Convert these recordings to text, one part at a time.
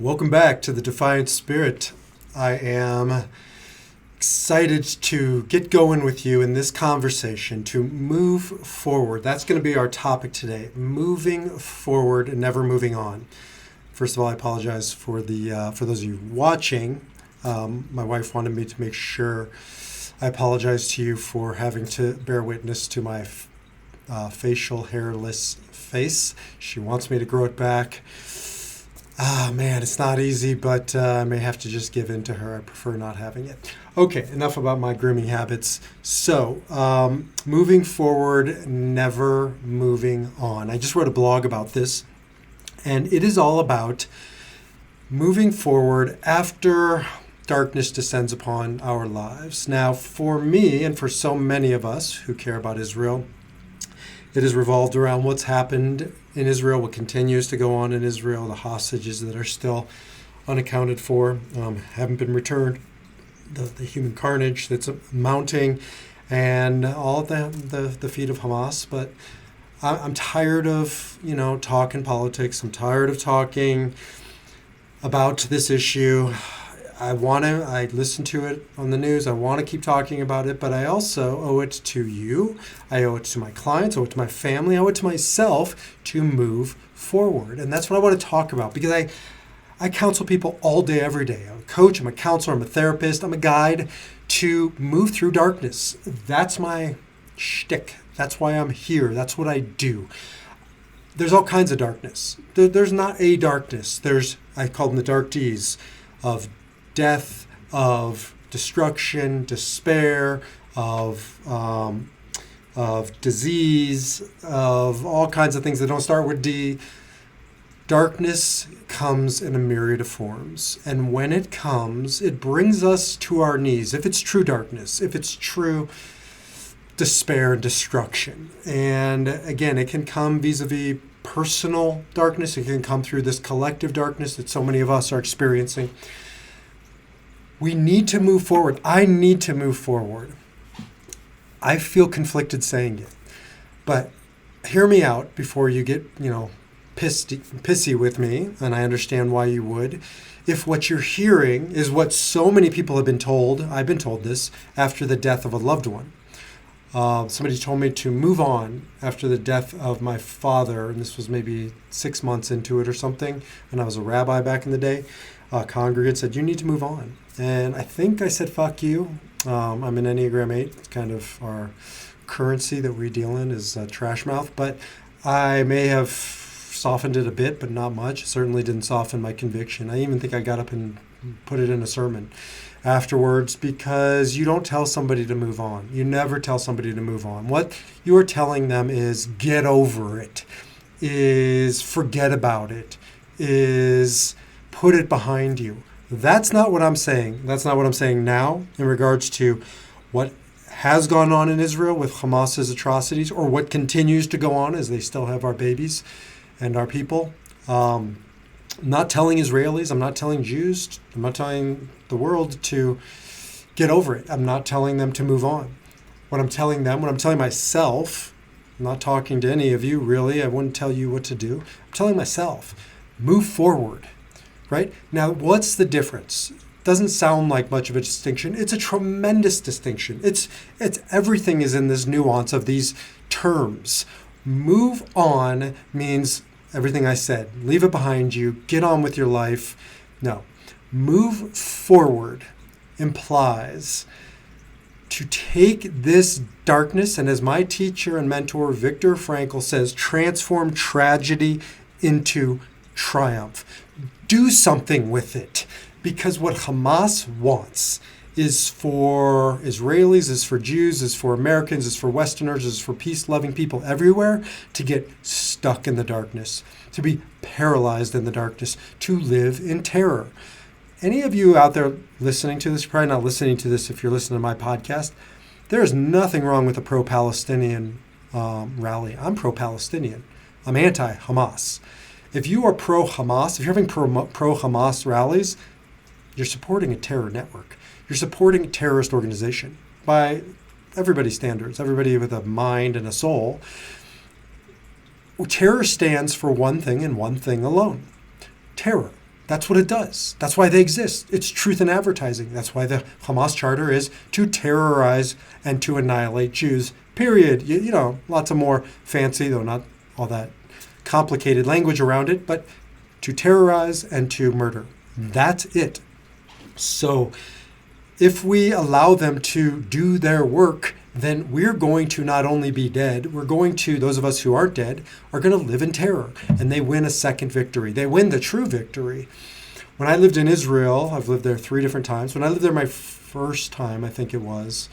Welcome back to the Defiant Spirit. I am excited to get going with you in this conversation, to move forward. That's going to be our topic today, moving forward and never moving on. First of all, I apologize for those of you watching. My wife wanted me to make sure I apologize to you for having to bear witness to my facial hairless face. She wants me to grow it back. Man, it's not easy, but I may have to just give in to her. I prefer not having it. Okay, enough about my grooming habits. So, moving forward, never moving on. I just wrote a blog about this, and it is all about moving forward after darkness descends upon our lives. Now, for me, and for so many of us who care about Israel, it has revolved around what's happened in Israel, what continues to go on in Israel, the hostages that are still unaccounted for, haven't been returned, the human carnage that's mounting, and all the feet of Hamas. But I'm tired of, talking politics. I'm tired of talking about this issue. I listen to it on the news. I want to keep talking about it, but I also owe it to you. I owe it to my clients. I owe it to my family. I owe it to myself to move forward. And that's what I want to talk about, because I counsel people all day, every day. I'm a coach, I'm a counselor, I'm a therapist, I'm a guide to move through darkness. That's my shtick. That's why I'm here. That's what I do. There's all kinds of darkness. There's not a darkness. I call them the dark D's of death, of destruction, despair, of disease, of all kinds of things that don't start with D. Darkness comes in a myriad of forms. And when it comes, it brings us to our knees. If it's true darkness, if it's true despair and destruction. And again, it can come vis-a-vis personal darkness. It can come through this collective darkness that so many of us are experiencing. We need to move forward. I need to move forward. I feel conflicted saying it. But hear me out before you get, pissy with me, and I understand why you would. If what you're hearing is what so many people have been told, I've been told this, after the death of a loved one. Somebody told me to move on after the death of my father, and this was maybe 6 months into it or something, and I was a rabbi back in the day. A congregant said, you need to move on. And I think I said, fuck you. I'm an Enneagram 8. It's kind of our currency that we deal in is trash mouth. But I may have softened it a bit, but not much. Certainly didn't soften my conviction. I even think I got up and put it in a sermon afterwards, because you don't tell somebody to move on. You never tell somebody to move on. What you are telling them is get over it, is forget about it, is put it behind you. That's not what I'm saying. That's not what I'm saying now in regards to what has gone on in Israel with Hamas's atrocities, or what continues to go on as they still have our babies and our people. I'm not telling Israelis, I'm not telling Jews, I'm not telling the world to get over it. I'm not telling them to move on. What I'm telling myself, I'm not talking to any of you really, I wouldn't tell you what to do. I'm telling myself, move forward. Right? Now, what's the difference? Doesn't sound like much of a distinction. It's a tremendous distinction. It's everything is in this nuance of these terms. Move on means everything I said. Leave it behind you. Get on with your life. No. Move forward implies to take this darkness, and as my teacher and mentor Viktor Frankl says, transform tragedy into triumph. Do something with it, because what Hamas wants is for Israelis, is for Jews, is for Americans, is for Westerners, is for peace-loving people everywhere to get stuck in the darkness, to be paralyzed in the darkness, to live in terror. Any of you out there listening to this, you're probably not listening to this if you're listening to my podcast, there is nothing wrong with a pro-Palestinian rally. I'm pro-Palestinian. I'm anti-Hamas. If you are pro-Hamas, if you're having pro-Hamas rallies, you're supporting a terror network. You're supporting a terrorist organization by everybody's standards, everybody with a mind and a soul. Terror stands for one thing and one thing alone: terror. That's what it does. That's why they exist. It's truth in advertising. That's why the Hamas charter is to terrorize and to annihilate Jews, period. Lots of more fancy, though not all that complicated language around it, but to terrorize and to murder. That's it. So if we allow them to do their work, then we're going to not only be dead, we're going to, those of us who aren't dead, are going to live in terror. And they win a second victory. They win the true victory. When I lived in Israel, I've lived there 3 different times. When I lived there my first time, I think it was,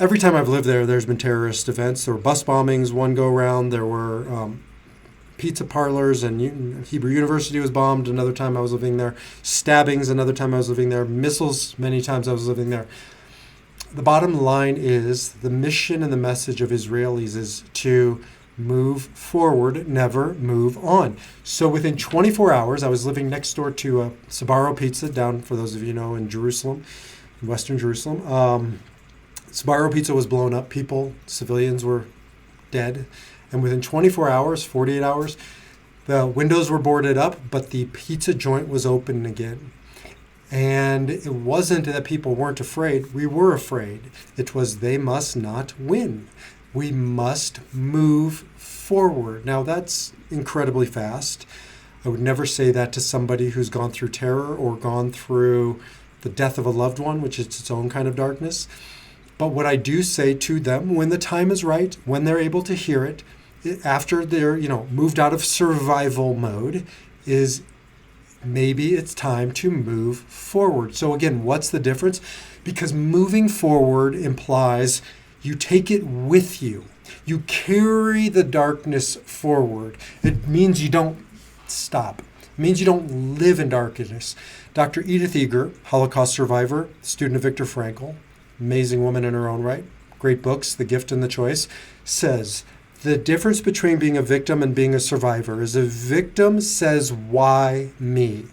every time I've lived there, there's been terrorist events. There were bus bombings one go round. There were pizza parlors, and Hebrew University was bombed another time I was living there. Stabbings another time I was living there. Missiles many times I was living there. The bottom line is the mission and the message of Israelis is to move forward, never move on. So within 24 hours, I was living next door to a Sbarro Pizza down, for those of you know, in Jerusalem, in Western Jerusalem. Sbarro Pizza was blown up. People, civilians were dead. And within 24 hours, 48 hours, the windows were boarded up, but the pizza joint was open again. And it wasn't that people weren't afraid. We were afraid. It was they must not win. We must move forward. Now, that's incredibly fast. I would never say that to somebody who's gone through terror or gone through the death of a loved one, which is its own kind of darkness. But what I do say to them when the time is right, when they're able to hear it, after they're, moved out of survival mode, is maybe it's time to move forward. So again, what's the difference? Because moving forward implies you take it with you. You carry the darkness forward. It means you don't stop. It means you don't live in darkness. Dr. Edith Eger, Holocaust survivor, student of Viktor Frankl, amazing woman in her own right, great books, The Gift and the Choice, says, the difference between being a victim and being a survivor is a victim says, why me?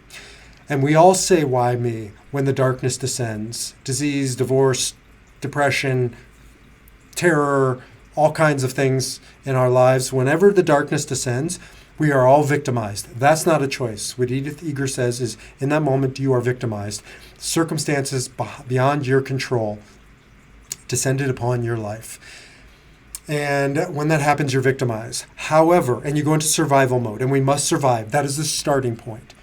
And we all say, why me, when the darkness descends. Disease, divorce, depression, terror, all kinds of things in our lives. Whenever the darkness descends, we are all victimized. That's not a choice. What Edith Eger says is, in that moment, you are victimized. Circumstances beyond your control descended upon your life. And when that happens, you're victimized. However, and you go into survival mode, and we must survive. That is the starting point.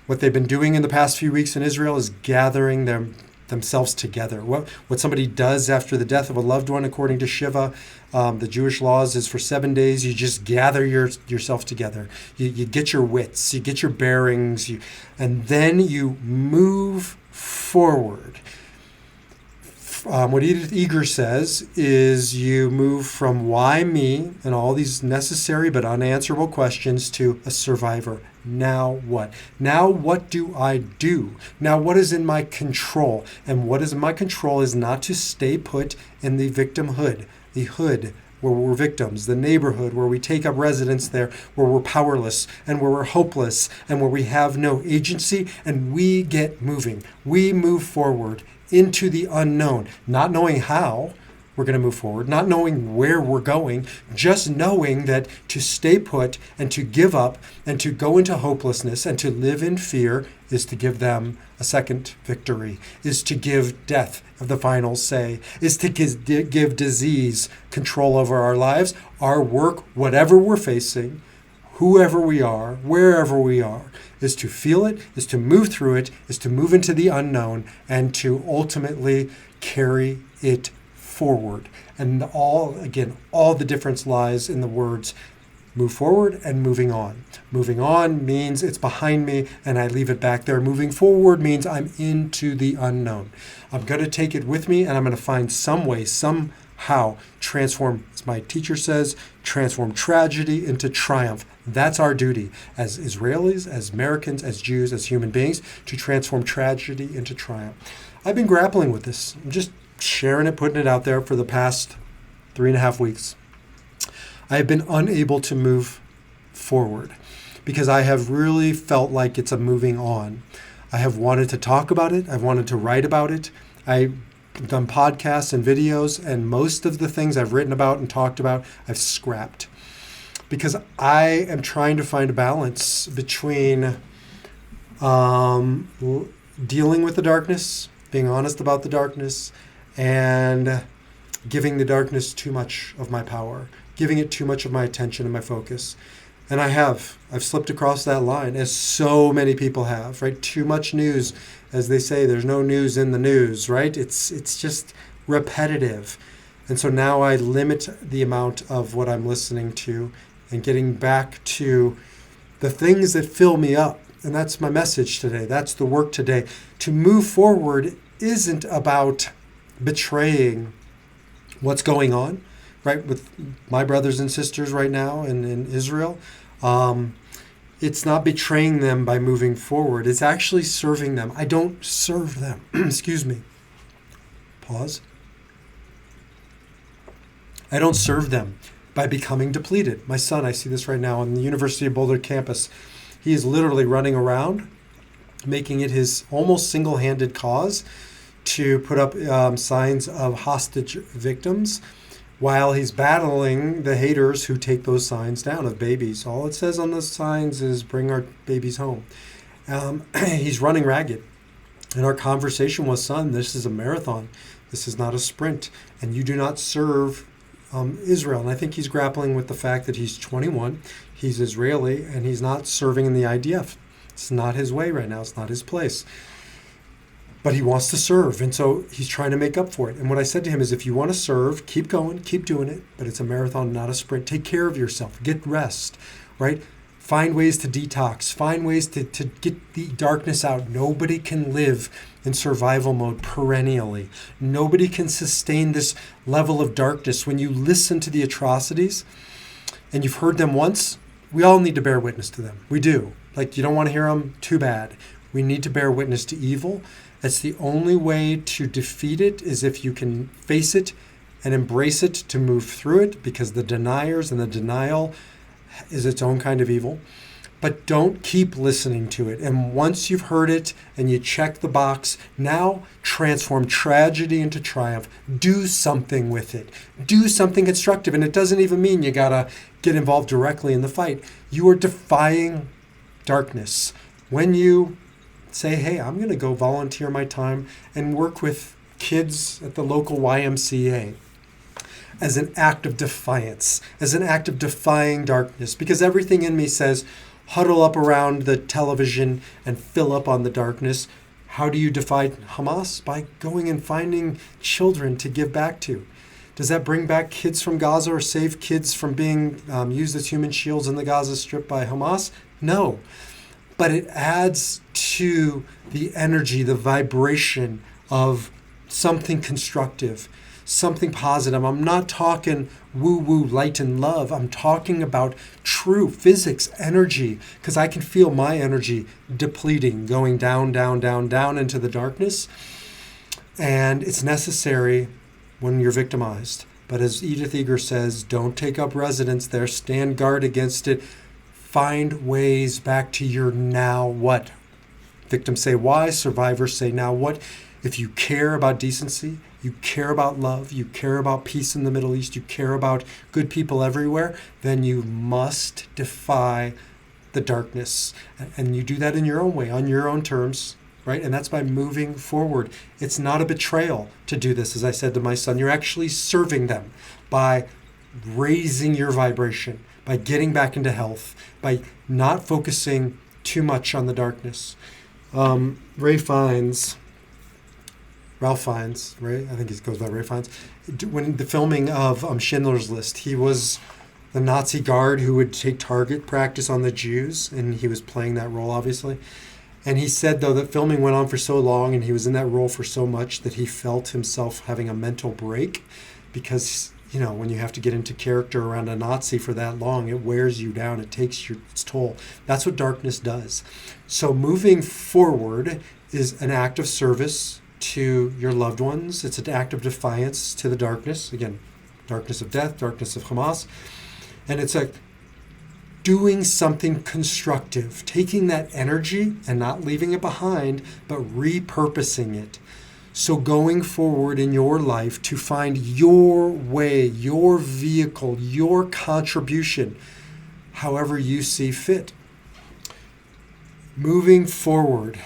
What they've been doing in the past few weeks in Israel is gathering themselves together. What somebody does after the death of a loved one, according to Shiva, the Jewish laws, is for 7 days, you just gather yourself together. You get your wits, you get your bearings, and then you move forward. What Edith Eger says is you move from why me and all these necessary but unanswerable questions to a survivor. Now what? Now what do I do? Now what is in my control? And what is in my control is not to stay put in the victimhood, the hood where we're victims, the neighborhood where we take up residence there, where we're powerless and where we're hopeless and where we have no agency, and we get moving. We move forward into the unknown, not knowing how we're going to move forward, not knowing where we're going, just knowing that to stay put and to give up and to go into hopelessness and to live in fear is to give them a second victory, is to give death the final say, is to give disease control over our lives, our work, whatever we're facing, whoever we are, wherever we are, is to feel it, is to move through it, is to move into the unknown, and to ultimately carry it forward. And all the difference lies in the words move forward and moving on. Moving on means it's behind me and I leave it back there. Moving forward means I'm into the unknown. I'm going to take it with me, and I'm going to find some way, somehow transform, as my teacher says, transform tragedy into triumph. That's our duty as Israelis, as Americans, as Jews, as human beings, to transform tragedy into triumph. I've been grappling with this. I'm just sharing it, putting it out there for the past 3.5 weeks. I have been unable to move forward because I have really felt like it's a moving on. I have wanted to talk about it. I've wanted to write about it. I've done podcasts and videos, and most of the things I've written about and talked about, I've scrapped because I am trying to find a balance between dealing with the darkness, being honest about the darkness, and giving the darkness too much of my power, giving it too much of my attention and my focus. And I've slipped across that line, as so many people have, right? Too much news, as they say, there's no news in the news, right? It's just repetitive. And so now I limit the amount of what I'm listening to and getting back to the things that fill me up. And that's my message today. That's the work today. To move forward isn't about betraying what's going on, right, with my brothers and sisters right now in Israel. It's not betraying them by moving forward. It's actually serving them. I don't serve them. Excuse me. Pause. I don't serve them by becoming depleted. My son, I see this right now on the University of Boulder campus. He is literally running around, making it his almost single-handed cause to put up signs of hostage victims while he's battling the haters who take those signs down of babies. All it says on those signs is bring our babies home. He's running ragged. And our conversation was, son, this is a marathon. This is not a sprint. And you do not serve Israel. And I think he's grappling with the fact that he's 21, he's Israeli, and he's not serving in the IDF. It's not his way right now. It's not his place. But he wants to serve, and so he's trying to make up for it. And what I said to him is, if you want to serve, keep going, keep doing it, but it's a marathon, not a sprint. Take care of yourself. Get rest, right? Find ways to detox. Find ways to get the darkness out. Nobody can live in survival mode perennially. Nobody can sustain this level of darkness. When you listen to the atrocities, and you've heard them once, we all need to bear witness to them. We do. Like, you don't want to hear them? Too bad. We need to bear witness to evil. That's the only way to defeat it, is if you can face it and embrace it to move through it, because the deniers and the denial is its own kind of evil. But don't keep listening to it. And once you've heard it and you check the box, now transform tragedy into triumph. Do something with it. Do something constructive. And it doesn't even mean you gotta get involved directly in the fight. You are defying darkness. When you say, hey, I'm going to go volunteer my time and work with kids at the local YMCA, as an act of defiance, as an act of defying darkness, because everything in me says, huddle up around the television and fill up on the darkness. How do you defy Hamas? By going and finding children to give back to. Does that bring back kids from Gaza or save kids from being used as human shields in the Gaza Strip by Hamas? No. But it adds to the energy, the vibration of something constructive, something positive. I'm not talking woo-woo, light and love. I'm talking about true physics, energy, because I can feel my energy depleting, going down, down, down, down into the darkness. And it's necessary when you're victimized. But as Edith Eger says, don't take up residence there, stand guard against it. Find ways back to your now what. Victims say why, survivors say now what. If you care about decency, you care about love, you care about peace in the Middle East, you care about good people everywhere, then you must defy the darkness. And you do that in your own way, on your own terms, right? And that's by moving forward. It's not a betrayal to do this, as I said to my son. You're actually serving them by raising your vibration, by getting back into health, by not focusing too much on the darkness. Ralph Fiennes, right? I think he goes by Ray Fiennes. When the filming of Schindler's List, he was the Nazi guard who would take target practice on the Jews, and he was playing that role, obviously. And he said, though, that filming went on for so long and he was in that role for so much that he felt himself having a mental break, because, you know, when you have to get into character around a Nazi for that long, it wears you down. It takes its toll. That's what darkness does. So moving forward is an act of service to your loved ones. It's an act of defiance to the darkness. Again, darkness of death, darkness of Hamas. And it's like doing something constructive, taking that energy and not leaving it behind, but repurposing it. So going forward in your life to find your way, your vehicle, your contribution, however you see fit. Moving forward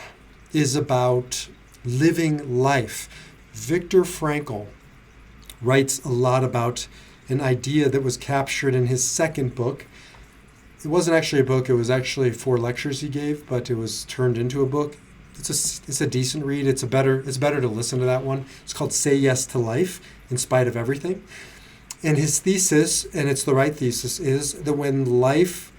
is about living life. Viktor Frankl writes a lot about an idea that was captured in his second book. It wasn't actually a book, it was actually 4 lectures he gave, but it was turned into a book. It's a decent read. It's better to listen to that one. It's called Say Yes to Life in Spite of Everything. And his thesis, and it's the right thesis, is that when life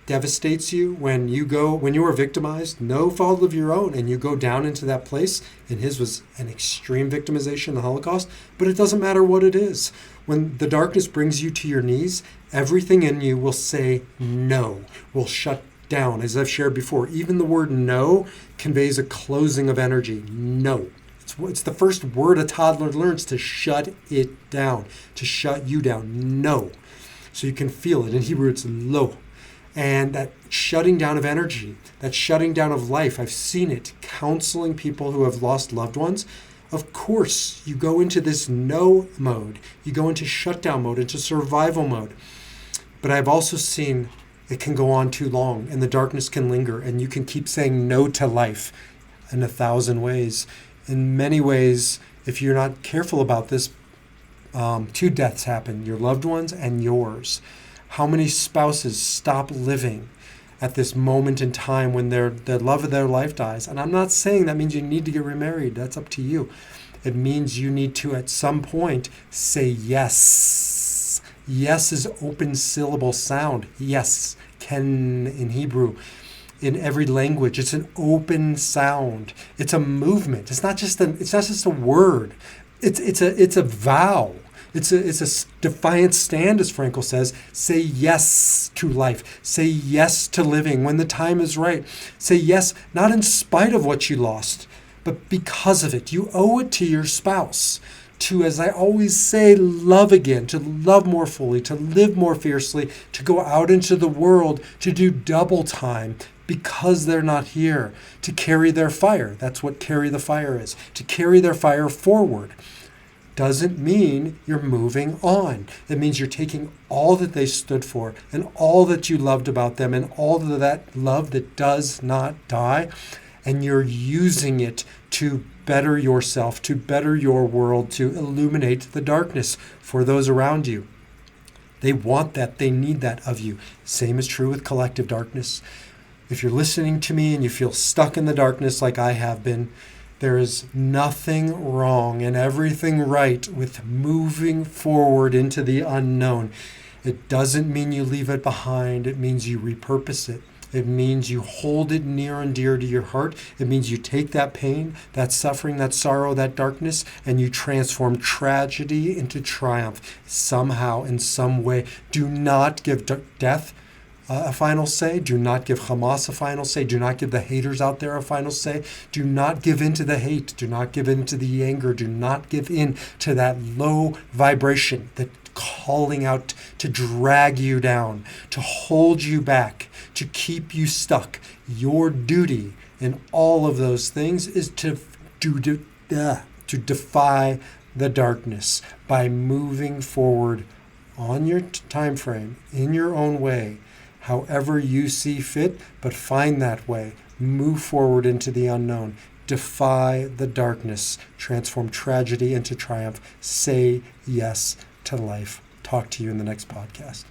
devastates you, when you are victimized, no fault of your own, and you go down into that place, and his was an extreme victimization, the Holocaust, but it doesn't matter what it is. When the darkness brings you to your knees, everything in you will say no, will shut down. As I've shared before, even the word no conveys a closing of energy. No. It's the first word a toddler learns, to shut it down, to shut you down. No. So you can feel it. In Hebrew, it's lo. And that shutting down of energy, that shutting down of life, I've seen it counseling people who have lost loved ones. Of course, you go into this no mode. You go into shutdown mode, into survival mode. But I've also seen it can go on too long, and the darkness can linger, and you can keep saying no to life in 1,000 ways. In many ways, if you're not careful about this, 2 deaths happen, your loved ones and yours. How many spouses stop living at this moment in time when the love of their life dies? And I'm not saying that means you need to get remarried. That's up to you. It means you need to, at some point, say yes. Yes is open syllable sound. Yes, ken in Hebrew. In every language, it's an open sound. It's a movement. It's not just a word. It's a vow. It's a defiant stand, as Frankl says. Say yes to life. Say yes to living when the time is right. Say yes, not in spite of what you lost, but because of it. You owe it to your spouse to, as I always say, love again, to love more fully, to live more fiercely, to go out into the world, to do double time because they're not here, to carry their fire. That's what carry the fire is, to carry their fire forward. Doesn't mean you're moving on. It means you're taking all that they stood for and all that you loved about them and all of that love that does not die, and you're using it to better yourself, to better your world, to illuminate the darkness for those around you. They want that. They need that of you. Same is true with collective darkness. If you're listening to me and you feel stuck in the darkness like I have been, there is nothing wrong and everything right with moving forward into the unknown. It doesn't mean you leave it behind. It means you repurpose it. It means you hold it near and dear to your heart. It means you take that pain, that suffering, that sorrow, that darkness, and you transform tragedy into triumph somehow, in some way. Do not give death a final say. Do not give Hamas a final say. Do not give the haters out there a final say. Do not give in to the hate. Do not give in to the anger. Do not give in to that low vibration, that calling out to drag you down, to hold you back, to keep you stuck. Your duty in all of those things is to defy the darkness by moving forward on your time frame, in your own way, however you see fit, but find that way. Move forward into the unknown. Defy the darkness. Transform tragedy into triumph. Say yes to life. Talk to you in the next podcast.